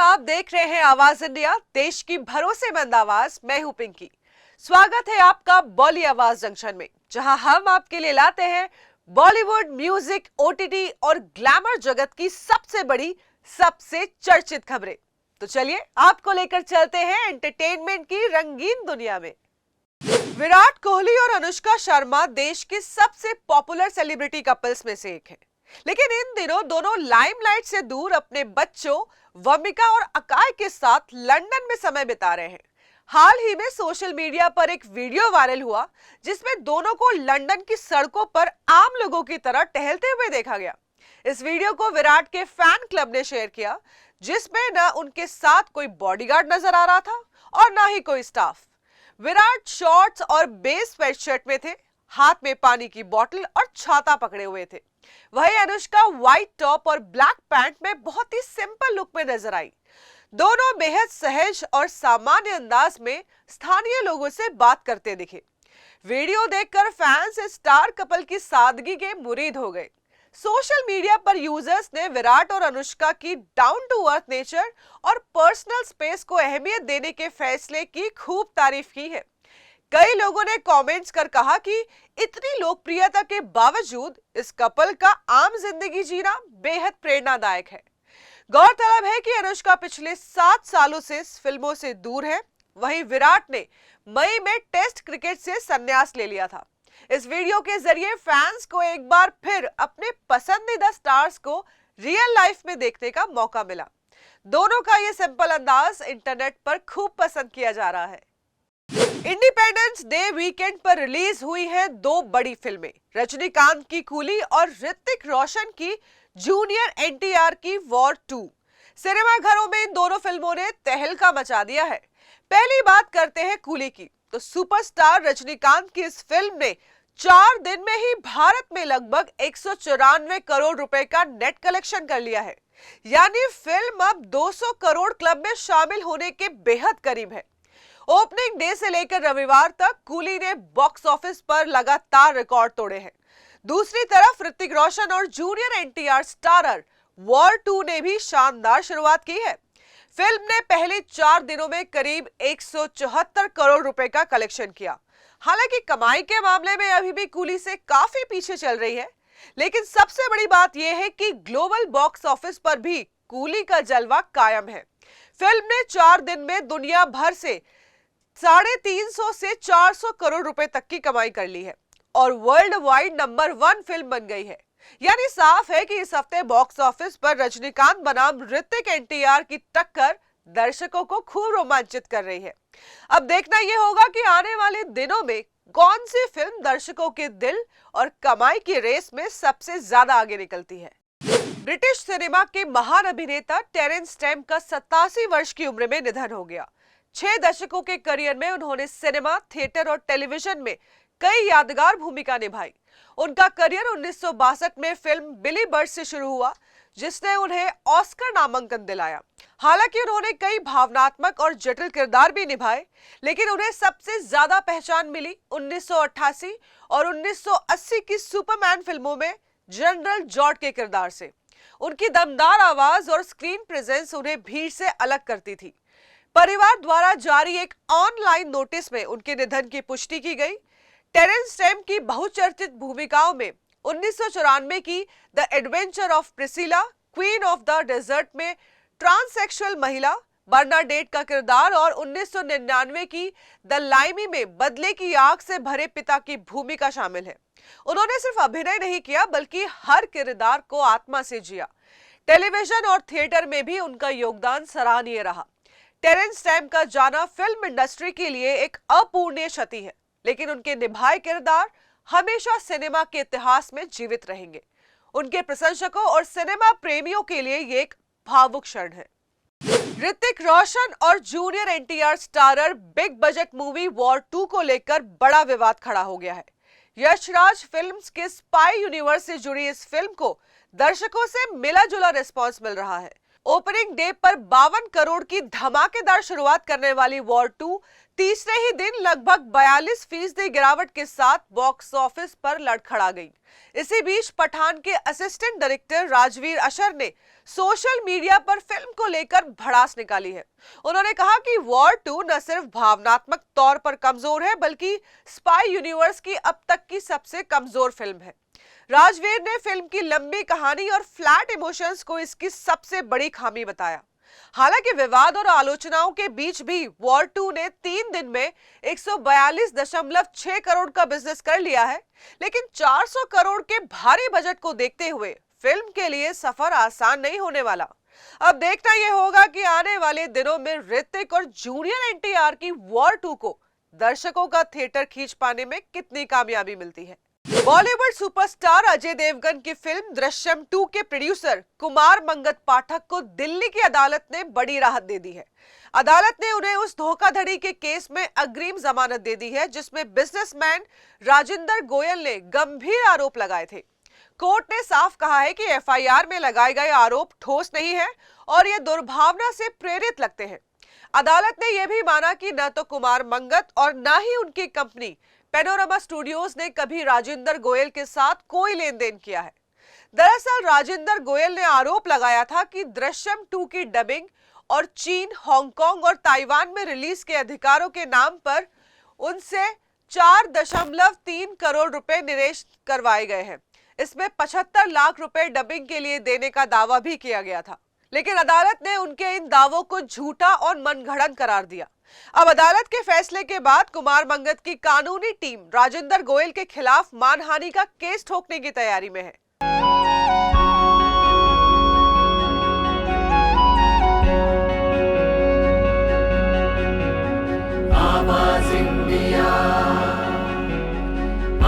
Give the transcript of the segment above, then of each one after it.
आप देख रहे हैं आवाज इंडिया, देश की भरोसेमंद आवाज। मैं हूं पिंकी। स्वागत है आपका बॉली आवाज जंक्शन में, जहां हम आपके लिए लाते हैं बॉलीवुड, म्यूजिक, ओटीटी और ग्लैमर जगत की सबसे बड़ी, सबसे चर्चित खबरें। तो चलिए आपको लेकर चलते हैं एंटरटेनमेंट की रंगीन दुनिया में। विराट कोहली और अनुष्का शर्मा देश के सबसे पॉपुलर सेलिब्रिटी कपल्स में से एक है, लेकिन इन दिनों दोनों लाइमलाइट से दूर अपने बच्चों वमिका और अकाय के साथ लंदन में समय बिता रहे हैं। हाल ही में सोशल मीडिया पर एक वीडियो वायरल हुआ, जिसमें दोनों को लंदन की सड़कों पर आम लोगों की तरह टहलते हुए देखा गया। इस वीडियो को विराट के फैन क्लब ने शेयर किया, जिसमें न उनके साथ कोई बॉडीगार्ड नजर आ रहा था और न ही कोई स्टाफ। विराट शॉर्ट्स और बेस स्वेटशर्ट में थे, हाथ में पानी की बोतल और छाता पकड़े हुए थे। वहीं अनुष्का व्हाइट टॉप और ब्लैक पैंट में बहुत ही सिंपल लुक में नजर आई। दोनों बेहद सहज और सामान्य अंदाज में स्थानीय लोगों से बात करते दिखे। वीडियो देखकर फैंस इस स्टार कपल की सादगी के मुरीद हो गए। सोशल मीडिया पर यूजर्स ने विराट और अनुष्का की डाउन टू अर्थ नेचर और पर्सनल स्पेस को अहमियत देने के फैसले की खूब तारीफ की है। कई लोगों ने कमेंट्स कर कहा कि इतनी लोकप्रियता के बावजूद इस कपल का आम जिंदगी जीना बेहद प्रेरणादायक है। गौरतलब है कि अनुष्का पिछले 7 सालों से फिल्मों से दूर है। वहीं विराट ने मई में टेस्ट क्रिकेट से संन्यास ले लिया था। इस वीडियो के जरिए फैंस को एक बार फिर अपने पसंदीदा स्टार्स को रियल लाइफ में देखने का मौका मिला। दोनों का ये सिंपल अंदाज इंटरनेट पर खूब पसंद किया जा रहा है। इंडिपेंडेंस डे वीकेंड पर रिलीज हुई हैं 2 बड़ी फिल्में, रजनीकांत की कूली और ऋतिक रोशन की जूनियर एनटीआर की वॉर 2। सिनेमाघरों में इन दोनों फिल्मों ने तहलका मचा दिया है। पहली बात करते हैं कूली की, तो सुपरस्टार रजनीकांत की इस फिल्म ने 4 दिन में ही भारत में लगभग 194 करोड़ रुपए का नेट कलेक्शन कर लिया है। यानी फिल्म अब 200 करोड़ क्लब में शामिल होने के बेहद करीब है। ओपनिंग डे से लेकर रविवार तक कूली ने बॉक्स ऑफिस पर लगातार रिकॉर्ड तोड़े हैं। दूसरी तरफ ऋतिक रोशन और जूनियर एनटीआर स्टारर वॉर 2 ने भी शानदार शुरुआत की है। फिल्म ने पहले 4 दिनों में करीब 174 करोड़ रुपए का कलेक्शन किया। हालांकि कमाई के मामले में अभी भी कूली से काफी पीछे चल रही है, लेकिन सबसे बड़ी बात यह है कि ग्लोबल बॉक्स ऑफिस पर भी कूली का जलवा कायम है। फिल्म ने 4 दिन में दुनिया भर से 350 से 400 करोड़ रुपए तक की कमाई कर ली है और वर्ल्ड वाइड नंबर 1 फिल्म बन गई है। यानी साफ है कि इस हफ्ते बॉक्स ऑफिस पर रजनीकांत बनाम ऋतिक एनटीआर की टक्कर दर्शकों को खूब रोमांचित कर रही है। अब देखना यह होगा कि आने वाले दिनों में कौन सी फिल्म दर्शकों के दिल और कमाई की रेस में सबसे ज्यादा आगे निकलती है। ब्रिटिश सिनेमा के महान अभिनेता टेरेंस स्टैम्प का 87 वर्ष की उम्र में निधन हो गया। 6 दशकों के करियर में उन्होंने सिनेमा, थिएटर और टेलीविजन में कई यादगार भूमिका निभाई। उनका करियर 1962 में फिल्म बिली बर्ड से शुरू हुआ, जिसने उन्हें ऑस्कर नामांकन दिलाया। हालांकि उन्होंने कई भावनात्मक और जटिल किरदार भी निभाए, लेकिन उन्हें सबसे ज्यादा पहचान मिली 1988 और 1980 की सुपरमैन फिल्मों में जनरल जॉर्ड के किरदार से। उनकी दमदार आवाज और स्क्रीन प्रेजेंस उन्हें भीड़ से अलग करती थी। परिवार द्वारा जारी एक ऑनलाइन नोटिस में उनके निधन की पुष्टि की गई। टेरेंस स्टैम्प की बहुचर्चित भूमिकाओं में 1994 की the adventure of Priscilla, queen of the desert में ट्रांससेक्सुअल महिला बर्नाडेट का किरदार और 1999 की द लाइमी में बदले की आग से भरे पिता की भूमिका शामिल है। उन्होंने सिर्फ अभिनय नहीं किया, बल्कि हर किरदार को आत्मा से जिया। टेलीविजन और थिएटर में भी उनका योगदान सराहनीय रहा। टेरेंस स्टैम्प का जाना फिल्म इंडस्ट्री के लिए एक अपूरणीय क्षति है, लेकिन उनके निभाए किरदार हमेशा सिनेमा के इतिहास में जीवित रहेंगे। उनके प्रशंसकों और सिनेमा प्रेमियों के लिए ये एक भावुक क्षण है। ऋतिक रोशन और junior NTR starrer big budget movie war 2 को लेकर बड़ा विवाद खड़ा हो गया है। यशराज फिल्म्स के स्पाई यूनिवर्स से जुड़ी इस फिल्म को दर्शकों से मिला जुला रिस्पॉन्स मिल रहा है। ओपनिंग डे पर 52 करोड़ की धमाकेदार शुरुआत करने वाली वॉर 2 तीसरे ही दिन लगभग 42% गिरावट के साथ बॉक्स ऑफिस पर लड़खड़ा गई। इसी बीच पठान के असिस्टेंट डायरेक्टर राजवीर अशर ने सोशल मीडिया पर फिल्म को लेकर भड़ास निकाली है। उन्होंने कहा कि वॉर 2 न सिर्फ भावनात्मक तौर पर कमजोर है बल्कि स्पाई यूनिवर्स की अब तक की सबसे कमजोर फिल्म है। राजवीर ने फिल्म की लंबी कहानी और फ्लैट इमोशंस को इसकी सबसे बड़ी खामी बताया। हालांकि विवाद और आलोचनाओं के बीच भी वॉर 2 ने 3 दिन में 142.6 करोड़ का बिजनेस कर लिया है, लेकिन 400 करोड़ के भारी बजट को देखते हुए फिल्म के लिए सफर आसान नहीं होने वाला। अब देखना यह होगा कि आने वाले दिनों में ऋतिक और जूनियर एनटीआर की वॉर 2 को दर्शकों का थिएटर खींच पाने में कितनी कामयाबी मिलती है। बॉलीवुड सुपरस्टार अजय देवगन की फिल्म दृश्यम 2 के प्रोड्यूसर कुमार मंगत पाठक को दिल्ली की अदालत ने बड़ी राहत दे दी है। अदालत ने उन्हें उस धोखाधड़ी के केस में अग्रिम जमानत दे दी है जिसमें बिजनेसमैन राजिंदर गोयल ने गंभीर आरोप लगाए थे। कोर्ट ने साफ कहा है कि एफआईआर में लगाए गए आरोप ठोस नहीं है और ये दुर्भावना से प्रेरित लगते हैं। अदालत ने यह भी माना कि न तो कुमार मंगत और न ही उनकी कंपनी पैनोरमा स्टूडियोज ने कभी राजिंदर गोयल के साथ कोई लेन देन किया है। दरअसल राजिंदर गोयल ने आरोप लगाया था कि दृश्यम 2 की डबिंग और चीन, हांगकांग और ताइवान में रिलीज के अधिकारों के नाम पर उनसे 4.3 करोड़ रुपए निवेश करवाए गए हैं। इसमें 75 लाख रुपए डबिंग के लिए देने का दावा भी किया गया था, लेकिन अदालत ने उनके इन दावों को झूठा और मनगढ़ंत करार दिया। अब अदालत के फैसले के बाद कुमार मंगत की कानूनी टीम राजिंदर गोयल के खिलाफ मानहानि का केस ठोकने की तैयारी में है। आवाज इंडिया,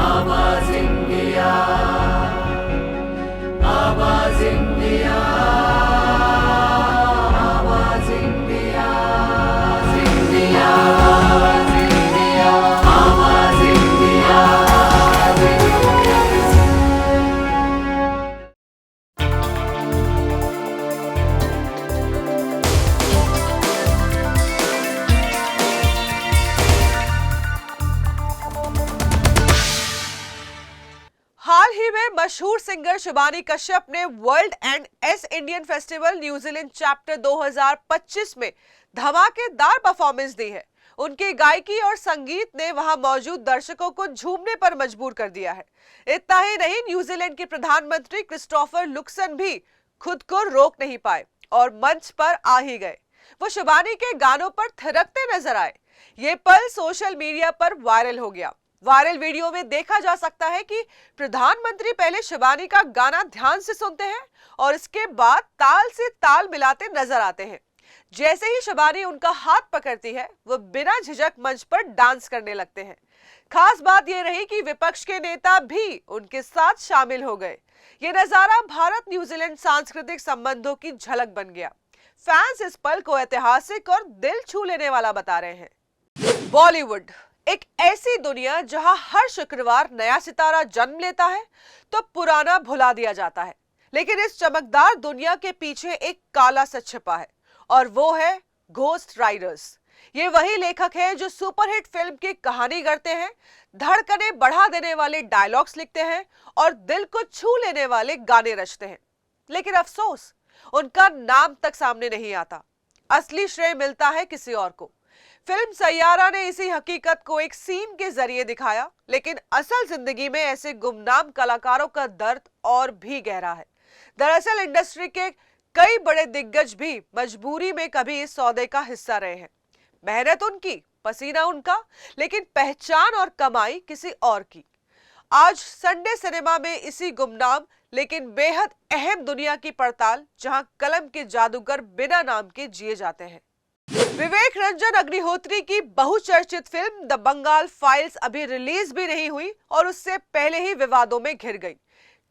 आवाज इंडिया, आवाज इंडिया, आवाज इंडिया, आवाज इंडिया, आवाज इंडिया। हाल ही में मशहूर सिंगर शिबानी कश्यप ने world and S Indian festival New Zealand chapter 2025 में धमाकेदार परफॉर्मेंस दी है। उनकी गायकी और संगीत ने वहां मौजूद दर्शकों को झूमने पर मजबूर कर दिया है। इतना ही नहीं, न्यूजीलैंड के प्रधानमंत्री क्रिस्टोफर लुक्सन भी खुद को रोक नहीं पाए और मंच पर आ ही गए। वो शिबानी के गानों पर थिरकते नजर आए। ये पल सोशल मीडिया पर वायरल हो गया। वायरल वीडियो में देखा जा सकता है कि प्रधानमंत्री पहले शिबानी का गाना ध्यान से सुनते हैं और इसके बाद ताल से ताल मिलाते नजर आते हैं। जैसे ही शिबानी उनका हाथ पकड़ती है, वो बिना झिझक मंच पर डांस करने लगते हैं। खास बात यह रही कि विपक्ष के नेता भी उनके साथ शामिल हो गए। ये नजारा भारत न्यूजीलैंड सांस्कृतिक संबंधों की झलक बन गया। फैंस इस पल को ऐतिहासिक और दिल छू लेने वाला बता रहे हैं। बॉलीवुड एक ऐसी दुनिया जहां हर शुक्रवार नया सितारा जन्म लेता है तो पुराना भुला दिया जाता है, लेकिन इस चमकदार दुनिया के पीछे एक काला सच छिपा है और वो है घोस्ट राइडर्स। ये वही लेखक है जो सुपरहिट फिल्म की कहानी गढ़ते हैं, धड़कने बढ़ा देने वाले डायलॉग्स लिखते हैं और दिल को छू लेने वाले गाने रचते हैं। लेकिन अफसोस, उनका नाम तक सामने नहीं आता। असली श्रेय मिलता है किसी और को। फिल्म सैयारा ने इसी हकीकत को एक सीन के जरिए दिखाया, लेकिन असल जिंदगी में ऐसे गुमनाम कलाकारों का दर्द और भी गहरा है। दरअसल इंडस्ट्री के कई बड़े दिग्गज भी मजबूरी में कभी इस सौदे का हिस्सा रहे हैं। मेहनत उनकी, पसीना उनका, लेकिन पहचान और कमाई किसी और की। आज संडे सिनेमा में इसी गुमनाम लेकिन बेहद अहम दुनिया की पड़ताल, जहां कलम के जादूगर बिना नाम के जिए जाते हैं। विवेक रंजन अग्निहोत्री की बहुचर्चित फिल्म द बंगाल फाइल्स अभी रिलीज भी नहीं हुई और उससे पहले ही विवादों में घिर गई।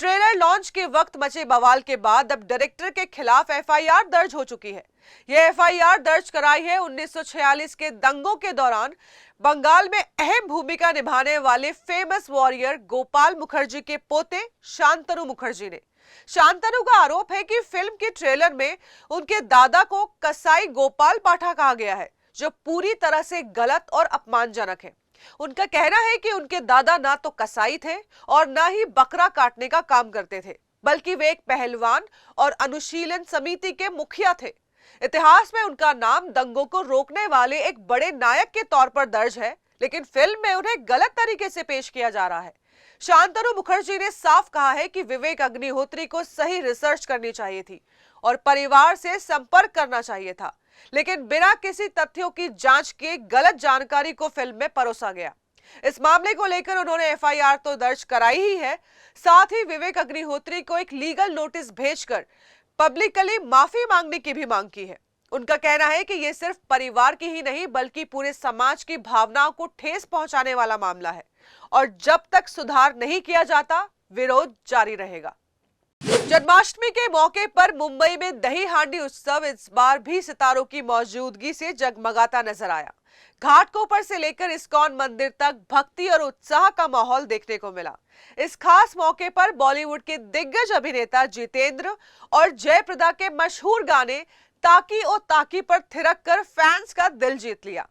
ट्रेलर लॉन्च के वक्त मचे बवाल के बाद अब डायरेक्टर के खिलाफ एफआईआर दर्ज हो चुकी है। यह एफआईआर दर्ज कराई है 1946 के दंगों के दौरान बंगाल में अहम भूमिका निभाने वाले फेमस वॉरियर गोपाल मुखर्जी के पोते शांतनु मुखर्जी ने। शांतनु का आरोप है कि फिल्म के ट्रेलर में उनके दादा को कसाई गोपाल पाठा कहा गया है, जो पूरी तरह से गलत और अपमानजनक है। उनका कहना है कि उनके दादा ना तो कसाई थे और ना ही बकरा काटने का काम करते थे, बल्कि वे एक पहलवान और अनुशीलन समिति के मुखिया थे। इतिहास में उनका नाम दंगों को रोकने वाले एक बड़े नायक के तौर पर दर्ज है, लेकिन फिल्म में उन्हें गलत तरीके से पेश किया जा रहा है। शांतनु मुखर्जी ने साफ कहा है कि विवेक अग्निहोत्री को सही रिसर्च करनी चाहिए थी और परिवार से संपर्क करना चाहिए था, लेकिन बिना किसी तथ्यों की जांच के गलत जानकारी को फिल्म में परोसा गया। इस मामले को लेकर उन्होंने एफआईआर तो दर्ज कराई ही है, साथ ही विवेक अग्निहोत्री को एक लीगल नोटिस भेजकर पब्लिकली माफी मांगने की भी मांग की है। उनका कहना है कि यह सिर्फ परिवार की ही नहीं बल्कि पूरे समाज की भावनाओं को ठेस पहुंचाने वाला मामला है और जब तक सुधार नहीं किया जाता विरोध जारी रहेगा। जन्माष्टमी के मौके पर मुंबई में दही हांडी उत्सव इस बार भी सितारों की मौजूदगी से जगमगाता नजर आया। घाटकोपर से लेकर इस्कॉन मंदिर तक भक्ति और उत्साह का माहौल देखने को मिला। इस खास मौके पर बॉलीवुड के दिग्गज अभिनेता जितेंद्र और जयप्रदा के मशहूर गाने ताकी ओ ताकी पर थिरक कर फैंस का दिल जीत लिया।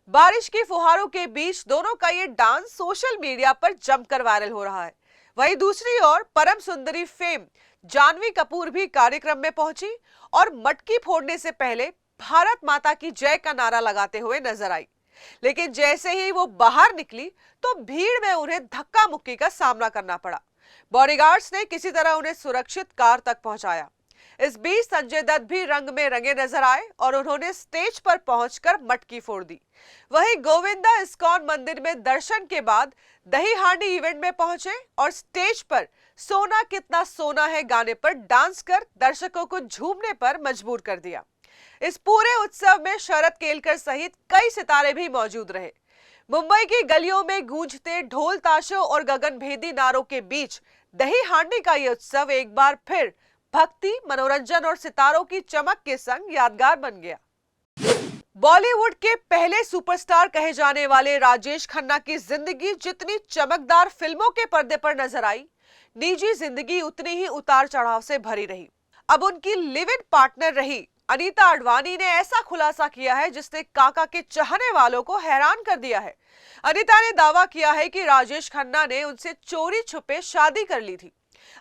बारिश की फुहारों के बीच दोनों का ये डांस सोशल मीडिया पर जमकर वायरल हो रहा है। वहीं दूसरी ओर परम सुंदरी फेम जानवी कपूर भी कार्यक्रम में पहुंची और मटकी फोड़ने से पहले भारत माता की जय का नारा लगाते हुए नजर आई, लेकिन जैसे ही वो बाहर निकली तो भीड़ में उन्हें धक्का मुक्की का सामना करना पड़ा। बॉडीगार्ड्स ने किसी तरह उन्हें सुरक्षित कार तक पहुंचाया। इस बीच संजय दत्त भी रंग में रंगे नजर आए और उन्होंने स्टेज पर पहुंचकर मटकी फोड़ दी। वहीं गोविंदा इस्कॉन मंदिर में दर्शन के बाद दही हांडी इवेंट में पहुंचे और स्टेज पर सोना कितना सोना है गाने पर डांस कर दर्शकों को झूमने पर मजबूर कर दिया। इस पूरे उत्सव में शरद केलकर सहित कई सितारे भी मौजूद रहे। मुंबई की गलियों में गूंजते ढोल ताशों और गगनभेदी नारों के बीच दही हांडी का ये उत्सव एक बार फिर भक्ति, मनोरंजन और सितारों की चमक के संग यादगार बन गया। बॉलीवुड के पहले सुपरस्टार कहे जाने वाले राजेश खन्ना की जिंदगी जितनी चमकदार फिल्मों के पर्दे पर नजर आई, निजी जिंदगी उतनी ही उतार चढ़ाव से भरी रही। अब उनकी लिव इन पार्टनर रही अनीता अडवाणी ने ऐसा खुलासा किया है जिसने काका के चाहने वालों को हैरान कर दिया है। अनीता ने दावा किया है कि राजेश खन्ना ने उनसे चोरी छुपे शादी कर ली थी।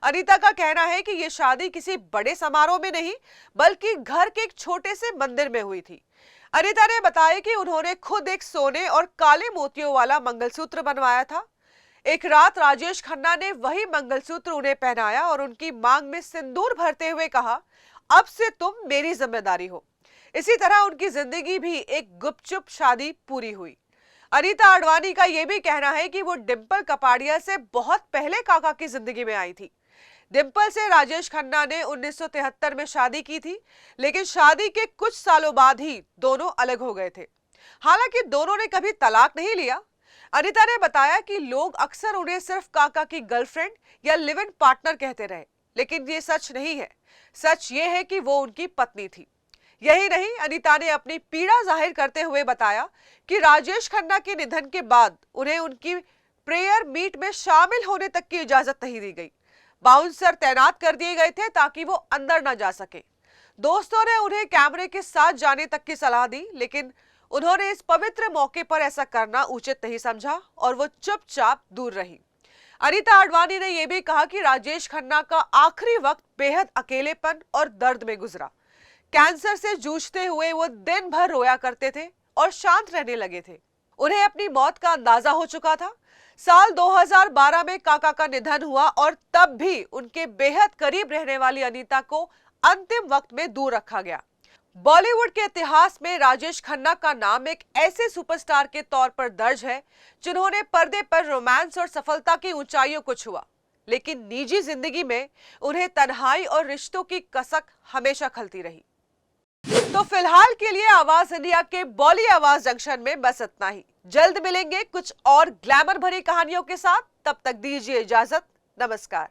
अनीता का कहना है कि यह शादी किसी बड़े समारोह में नहीं बल्कि घर के एक छोटे से मंदिर में हुई थी। अनीता ने बताया कि उन्होंने खुद एक सोने और काले मोतियों वाला मंगलसूत्र बनवाया था। एक रात राजेश खन्ना ने वही मंगलसूत्र उन्हें पहनाया और उनकी मांग में सिंदूर भरते हुए कहा, अब से तुम मेरी जिम्मेदारी हो। इसी तरह उनकी जिंदगी भी एक गुपचुप शादी पूरी हुई। अनीता अडवाणी का यह भी कहना है कि वो डिंपल कपाड़िया से बहुत पहले काका की जिंदगी में आई थी। डिंपल से राजेश खन्ना ने 1973 में शादी की थी, लेकिन शादी के कुछ सालों बाद ही दोनों अलग हो गए थे। हालांकि दोनों ने कभी तलाक नहीं लिया। अनीता ने बताया कि लोग अक्सर उन्हें सिर्फ काका की गर्लफ्रेंड या लिव इन पार्टनर कहते रहे, लेकिन ये सच नहीं है। सच ये है कि वो उनकी पत्नी थी। यही नहीं, अनीता ने अपनी पीड़ा जाहिर करते हुए बताया कि राजेश खन्ना के निधन के बाद उन्हें उनकी प्रेयर मीट में शामिल होने तक की इजाजत नहीं दी गई। बाउंसर तैनात कर दिए गए थे ताकि वो अंदर न जा सके। दोस्तों ने उन्हें कैमरे के साथ जाने तक की सलाह दी, लेकिन उन्होंने इस पवित्र मौके पर ऐसा करना उचित नहीं समझा और वो चुपचाप दूर रही। अनीता अडवाणी ने यह भी कहा कि राजेश खन्ना का आखिरी वक्त बेहद अकेलेपन और दर्द में गुजरा। कैंसर से जूझते हुए वो दिन भर रोया करते थे और शांत रहने लगे थे। उन्हें अपनी मौत का अंदाजा हो चुका था। साल 2012 में काका का निधन हुआ और तब भी उनके बेहद करीब रहने वाली अनीता को अंतिम वक्त में दूर रखा गया। बॉलीवुड के इतिहास में राजेश खन्ना का नाम एक ऐसे सुपरस्टार के तौर पर दर्ज है जिन्होंने पर्दे पर रोमांस और सफलता की ऊंचाइयों को छुआ, लेकिन निजी जिंदगी में उन्हें तन्हाई और रिश्तों की कसक हमेशा खलती रही। तो फिलहाल के लिए आवाज इंडिया के बॉली आवाज जंक्शन में बस इतना ही। जल्द मिलेंगे कुछ और ग्लैमर भरी कहानियों के साथ। तब तक दीजिए इजाजत। नमस्कार।